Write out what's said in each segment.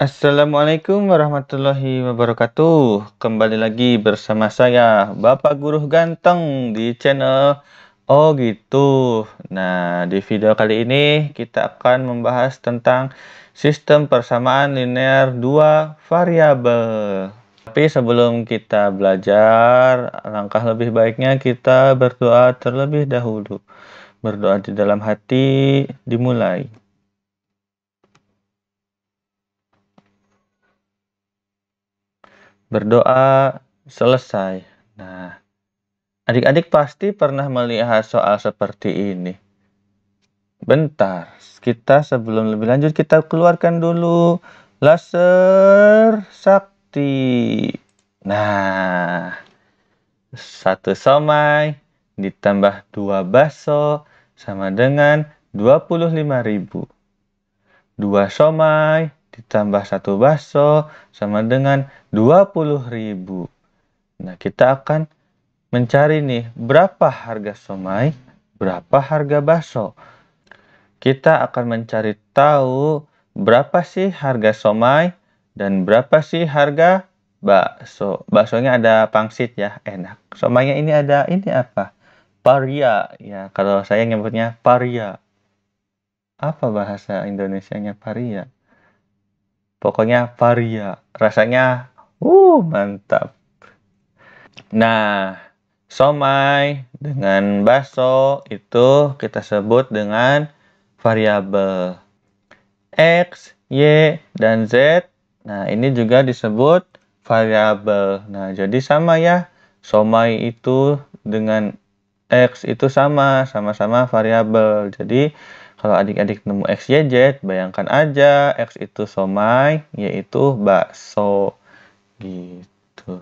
Assalamualaikum warahmatullahi wabarakatuh. Kembali lagi bersama saya, Bapak Guru Ganteng di channel Oh Gitu. Nah, di video kali ini kita akan membahas tentang sistem persamaan linear dua variabel. Tapi sebelum kita belajar, langkah lebih baiknya kita berdoa terlebih dahulu. Berdoa di dalam hati dimulai. Berdoa selesai. Nah, adik-adik pasti pernah melihat soal seperti ini. Bentar, kita sebelum lebih lanjut kita keluarkan dulu laser sakti. Nah, satu somai ditambah 2 bakso sama dengan 25.000. 2 somai ditambah 1 bakso sama dengan 20.000. Nah, kita akan mencari nih, berapa harga somai, berapa harga bakso. Kita akan mencari tahu berapa sih harga somai dan berapa sih harga bakso. Baksonya ada pangsit ya, enak. Somainya ini ada, ini apa? Paria ya, kalau saya nyebutnya paria. Apa bahasa Indonesianya paria? Pokoknya paria. Rasanya mantap. Nah, somai dengan bakso itu kita sebut dengan variabel. X, Y, dan Z. Nah, ini juga disebut variabel. Nah, jadi sama ya. Somai itu dengan X itu sama-sama variabel. Jadi, kalau adik-adik nemu X, Y, Z, bayangkan aja X itu somai, Y itu bakso. Gitu.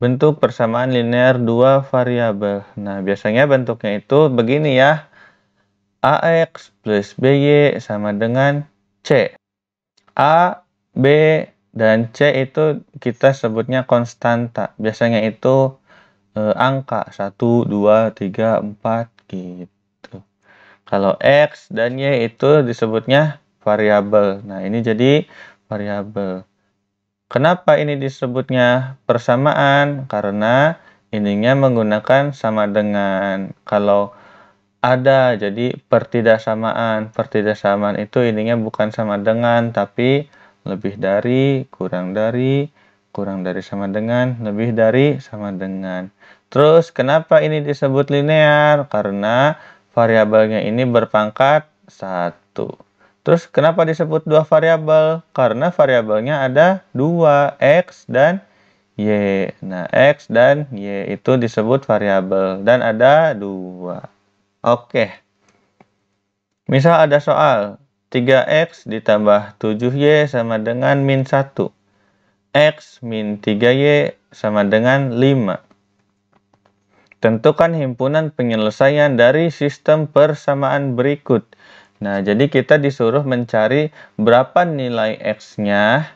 Bentuk persamaan linear dua variabel. Nah, biasanya bentuknya itu begini ya. AX plus BY sama dengan C. A, B, dan C itu kita sebutnya konstanta. Biasanya itu angka 1, 2, 3, 4 gitu. Kalau X dan Y itu disebutnya variabel. Nah, ini jadi variabel. Kenapa ini disebutnya persamaan? Karena ininya menggunakan sama dengan. Kalau ada, jadi pertidaksamaan. Pertidaksamaan itu ininya bukan sama dengan, tapi lebih dari, kurang dari sama dengan, lebih dari, sama dengan. Terus, kenapa ini disebut linear? Karena variabelnya ini berpangkat 1. Terus kenapa disebut dua variabel? Karena variabelnya ada 2, X dan Y. Nah, X dan Y itu disebut variabel dan ada 2. Oke. Misal ada soal 3X ditambah 7Y sama dengan min 1. X min 3Y sama dengan 5. Tentukan himpunan penyelesaian dari sistem persamaan berikut. Nah, jadi kita disuruh mencari berapa nilai X-nya,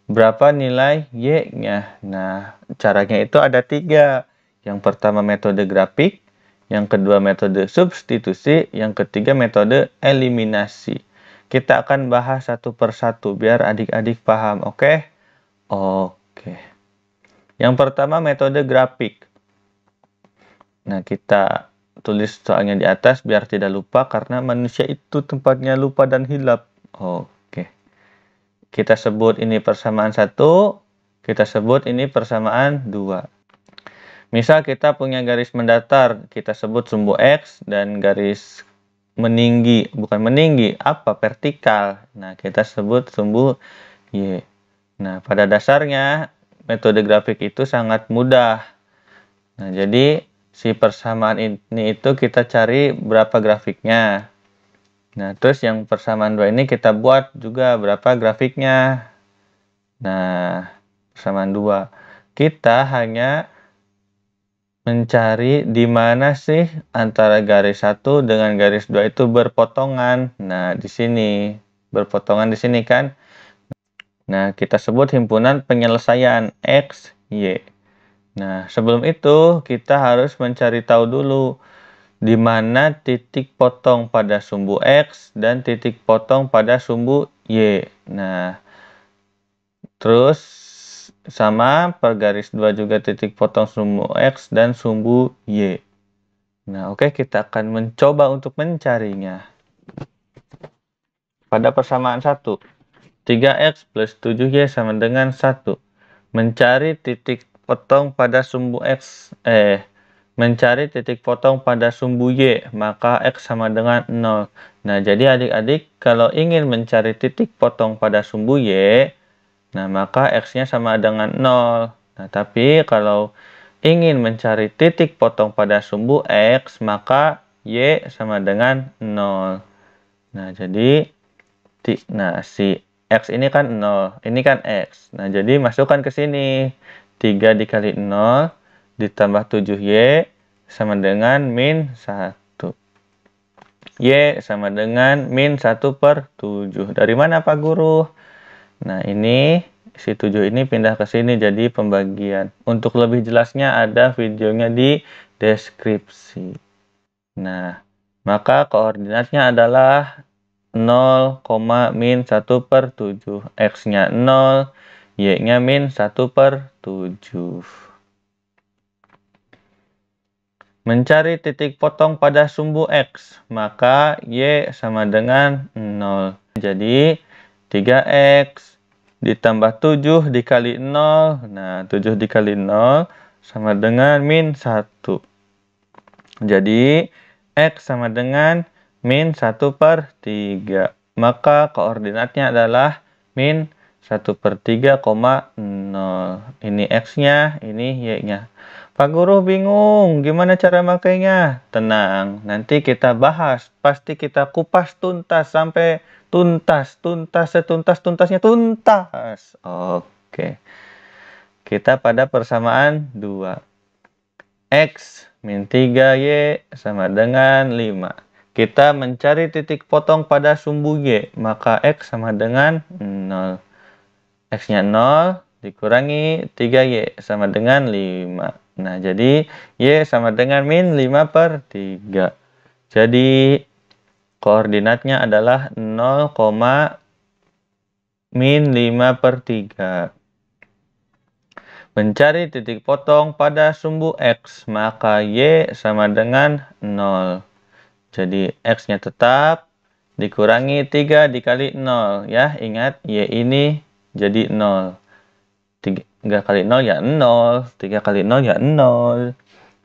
berapa nilai Y-nya. Nah, caranya itu ada 3. Yang pertama metode grafik, yang kedua metode substitusi, yang ketiga metode eliminasi. Kita akan bahas satu persatu biar adik-adik paham, oke? Oke. Yang pertama metode grafik. Nah, kita tulis soalnya di atas biar tidak lupa karena manusia itu tempatnya lupa dan hilap. Oke. Kita sebut ini persamaan 1, kita sebut ini persamaan 2. Misal kita punya garis mendatar, kita sebut sumbu X dan garis meninggi, bukan meninggi, apa? Vertikal. Nah, kita sebut sumbu Y. Nah, pada dasarnya metode grafik itu sangat mudah. Nah, jadi si persamaan ini itu kita cari berapa grafiknya. Nah, terus yang persamaan 2 ini kita buat juga berapa grafiknya. Nah, persamaan 2. Kita hanya mencari di mana sih antara garis 1 dengan garis 2 itu berpotongan. Nah, di sini. Berpotongan di sini kan. Nah, kita sebut himpunan penyelesaian X, Y. Nah, sebelum itu kita harus mencari tahu dulu di mana titik potong pada sumbu X dan titik potong pada sumbu Y. Nah, terus sama per garis 2 juga titik potong sumbu X dan sumbu Y. Nah, oke, kita akan mencoba untuk mencarinya. Pada persamaan 1, 3X plus 7Y sama dengan 1. Mencari titik potong pada sumbu X, mencari titik potong pada sumbu Y, maka X sama dengan 0. Nah, jadi adik-adik kalau ingin mencari titik potong pada sumbu Y, nah maka X-nya sama dengan 0. Nah, tapi kalau ingin mencari titik potong pada sumbu X, maka Y sama dengan 0. Nah, jadi si X ini kan 0, ini kan X. Nah, jadi masukkan ke sini. 3 dikali 0 ditambah 7Y sama dengan min 1. Y sama dengan min 1 per 7. Dari mana Pak Guru? Nah, ini si 7 ini pindah ke sini jadi pembagian. Untuk lebih jelasnya ada videonya di deskripsi. Nah, maka koordinatnya adalah 0, min 1 per 7. X-nya 0, Y-nya min 1 per 7. Mencari titik potong pada sumbu X, maka Y sama dengan 0. Jadi, 3X ditambah 7 dikali 0. Nah, 7 dikali 0 sama dengan min 1. Jadi, X sama dengan min 1 per 3. Maka koordinatnya adalah min 1 per 3, 0. Ini X-nya, ini Y-nya. Pak Guru bingung, gimana cara makainya? Tenang, nanti kita bahas. Pasti kita kupas tuntas sampai tuntas, setuntas-tuntasnya tuntas. Oke. Kita pada persamaan 2. X min 3Y sama dengan 5. Kita mencari titik potong pada sumbu Y, maka X sama dengan 0. X-nya 0 dikurangi 3Y sama dengan 5. Nah, jadi Y sama dengan min 5 per 3. Jadi, koordinatnya adalah 0, min 5 per 3. Mencari titik potong pada sumbu X, maka Y sama dengan 0. Jadi, X-nya tetap dikurangi 3 dikali 0. Ya, ingat, Y ini jadi 0. 3 kali 0 ya 0. 3 kali 0 ya 0.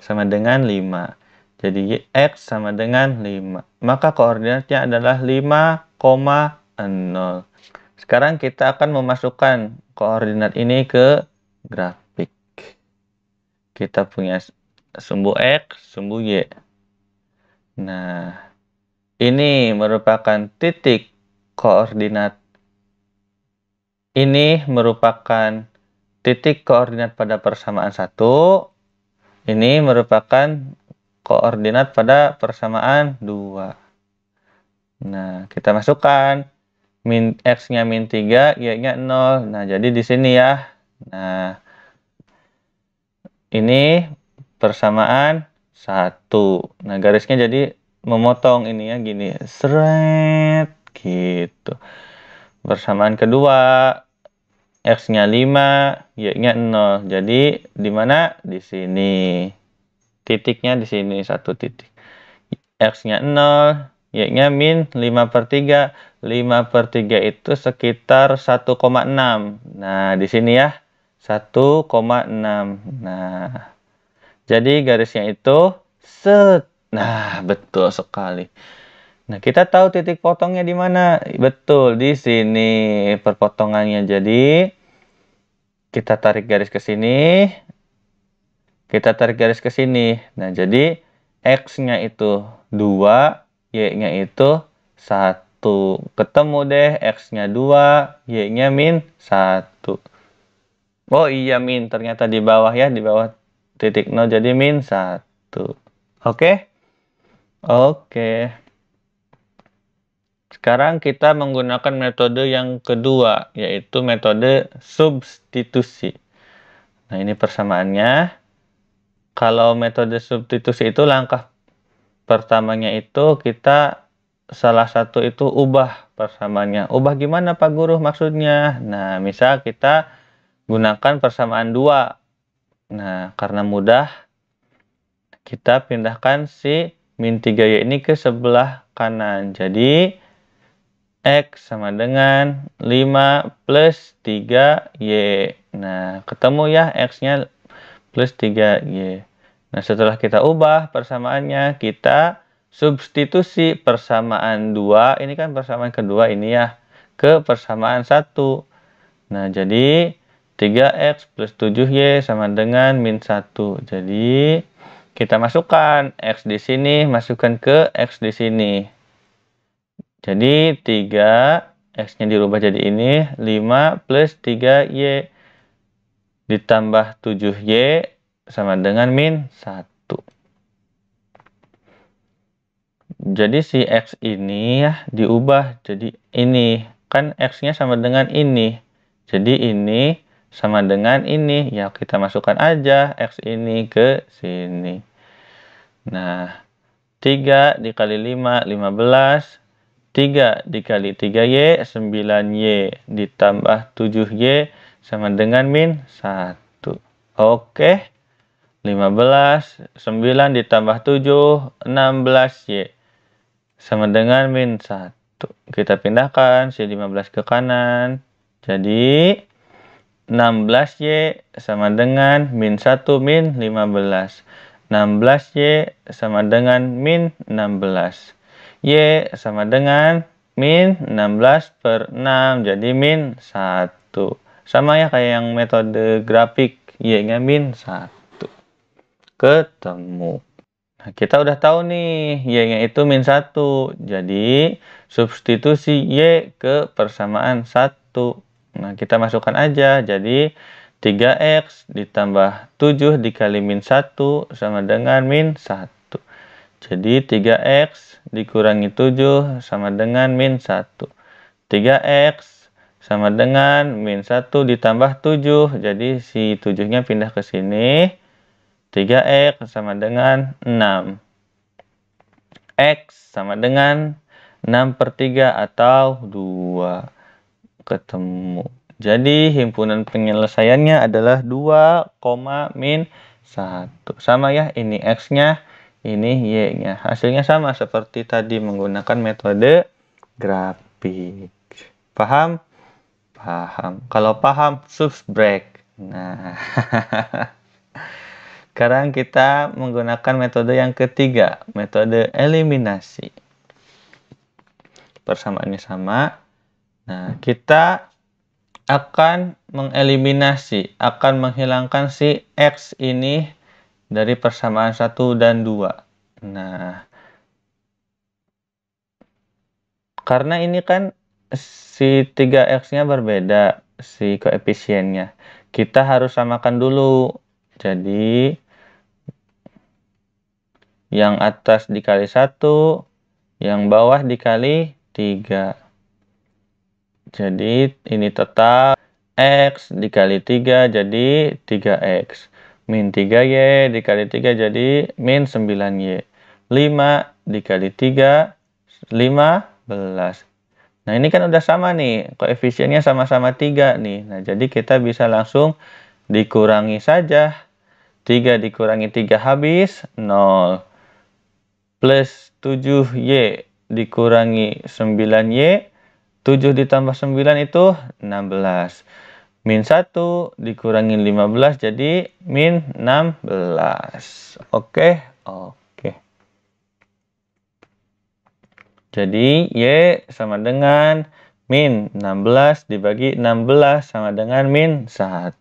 Sama dengan 5. Jadi, X sama dengan 5. Maka koordinatnya adalah 5, 0. Sekarang kita akan memasukkan koordinat ini ke grafik. Kita punya sumbu X, sumbu Y. Nah, ini merupakan titik koordinat. Ini merupakan titik koordinat pada persamaan 1. Ini merupakan koordinat pada persamaan 2. Nah, kita masukkan. X-nya min 3, Y-nya 0. Nah, jadi di sini ya. Nah, ini persamaan 1. Nah, garisnya jadi memotong ini ya, gini. Seret, gitu. Persamaan kedua, X-nya 5, Y-nya 0. Jadi, di mana? Di sini. Titiknya di sini, 1 titik. X-nya 0, Y-nya min 5 per 3. 5 per 3 itu sekitar 1,6. Nah, di sini ya, 1,6. Nah, jadi garisnya itu set. Nah, betul sekali. Nah, kita tahu titik potongnya di mana? Betul, di sini perpotongannya. Jadi, kita tarik garis ke sini. Kita tarik garis ke sini. Nah, jadi X-nya itu 2, Y-nya itu 1. Ketemu deh, X-nya 2, Y-nya min 1. Oh iya, min. Ternyata di bawah ya, di bawah titik 0. Jadi min 1. Oke? Oke. Sekarang kita menggunakan metode yang kedua, yaitu metode substitusi. Nah, ini persamaannya. Kalau metode substitusi itu langkah pertamanya itu kita salah satu itu ubah persamaannya. Ubah gimana Pak Guru maksudnya? Nah, misal kita gunakan persamaan 2. Nah, karena mudah, kita pindahkan si min 3Y ini ke sebelah kanan. Jadi, X sama dengan 5 plus 3Y. Nah, ketemu ya X-nya plus 3Y. Nah, setelah kita ubah persamaannya, kita substitusi persamaan 2, ini kan persamaan kedua ini ya, ke persamaan 1. Nah, jadi 3X plus 7Y sama dengan min 1. Jadi, kita masukkan X di sini, masukkan ke X di sini. Jadi 3, X-nya dirubah jadi ini, 5 plus 3Y ditambah 7Y sama dengan min 1. Jadi si X ini ya diubah jadi ini. Kan X-nya sama dengan ini. Jadi ini sama dengan ini. Ya kita masukkan aja X ini ke sini. Nah, 3 dikali 5, 15. 3 dikali 3Y, 9Y ditambah 7Y sama dengan min 1. Oke. 15, 9 ditambah 7, 16Y sama dengan min 1. Kita pindahkan si 15 ke kanan. Jadi 16Y sama dengan min 1 min 15. 16Y sama dengan min 16. Y sama dengan min 16 per 6. Jadi min 1. Sama ya kayak yang metode grafik. Y-nya min 1. Ketemu. Nah, kita udah tahu nih, Y-nya itu min 1. Jadi, substitusi Y ke persamaan 1. Nah, kita masukkan aja. Jadi, 3X ditambah 7 dikali min 1 sama dengan min 1. Jadi 3X dikurangi 7 sama dengan min 1. 3X sama dengan min 1 ditambah 7. Jadi si 7-nya pindah ke sini. 3X sama dengan 6. X sama dengan 6 per 3 atau 2. Ketemu. Jadi himpunan penyelesaiannya adalah 2, min 1. Sama ya, ini X-nya. Ini Y-nya. Hasilnya sama seperti tadi menggunakan metode grafik. Paham? Paham. Kalau paham, subtract. Nah, sekarang kita menggunakan metode yang ketiga, metode eliminasi. Persamaannya sama. Nah, kita akan mengeliminasi, akan menghilangkan si X ini dari persamaan 1 dan 2. Nah, karena ini kan si 3X-nya berbeda, si koefisiennya. Kita harus samakan dulu. Jadi, yang atas dikali 1, yang bawah dikali 3. Jadi, ini tetap X dikali 3 jadi 3X. Min 3Y dikali 3 jadi min 9Y. 5 dikali 3, 15. Nah, ini kan udah sama nih. Koefisiennya sama-sama 3 nih. Nah, jadi kita bisa langsung dikurangi saja. 3 dikurangi 3 habis, 0. Plus 7Y dikurangi 9Y. 7 ditambah 9 itu 16. Min 1 dikurangi 15 jadi min 16. Oke. Jadi Y sama dengan min 16 dibagi 16 sama dengan min 1.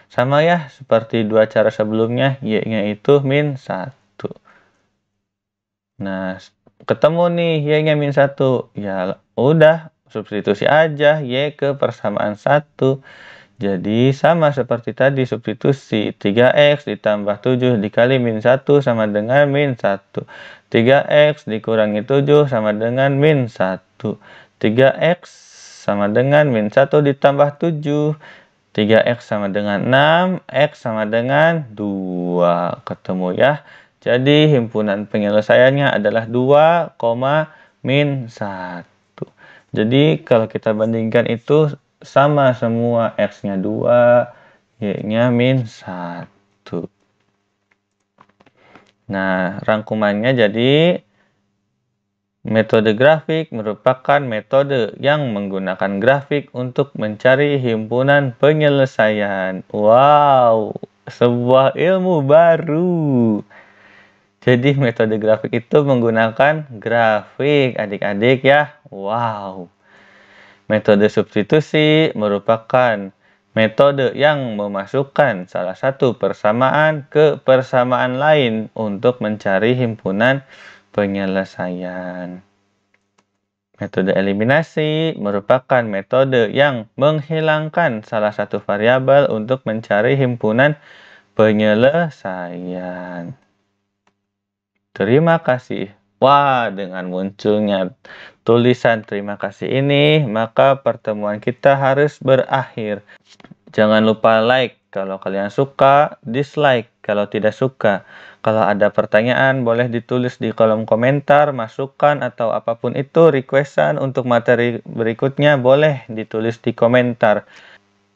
Sama ya seperti dua cara sebelumnya, Y-nya itu min 1. Nah, ketemu nih Y-nya min 1. Ya udah, substitusi aja Y ke persamaan 1. Jadi sama seperti tadi, substitusi 3X ditambah 7 dikali min 1 sama dengan min 1. 3X dikurangi 7 sama dengan min 1. 3X sama dengan min 1 ditambah 7. 3X sama dengan 6, X sama dengan 2. Ketemu ya. Jadi himpunan penyelesaiannya adalah 2, min 1. Jadi kalau kita bandingkan itu sama semua, X-nya 2, Y-nya min 1. Nah, rangkumannya jadi metode grafik merupakan metode yang menggunakan grafik untuk mencari himpunan penyelesaian. Wow, sebuah ilmu baru. Jadi metode grafik itu menggunakan grafik, adik-adik ya. Wow. Metode substitusi merupakan metode yang memasukkan salah satu persamaan ke persamaan lain untuk mencari himpunan penyelesaian. Metode eliminasi merupakan metode yang menghilangkan salah satu variabel untuk mencari himpunan penyelesaian. Terima kasih. Wah, dengan munculnya tulisan terima kasih ini, maka pertemuan kita harus berakhir. Jangan lupa like kalau kalian suka, dislike kalau tidak suka. Kalau ada pertanyaan, boleh ditulis di kolom komentar, masukan atau apapun itu, requestan untuk materi berikutnya, boleh ditulis di komentar.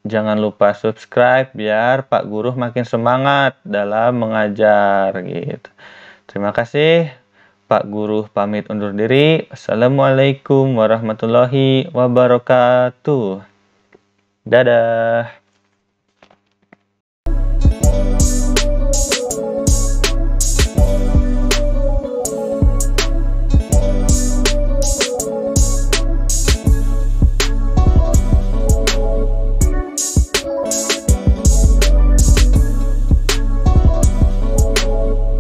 Jangan lupa subscribe biar Pak Guru makin semangat dalam mengajar gitu. Terima kasih. Pak Guru pamit undur diri. Assalamualaikum warahmatullahi wabarakatuh. Dadah.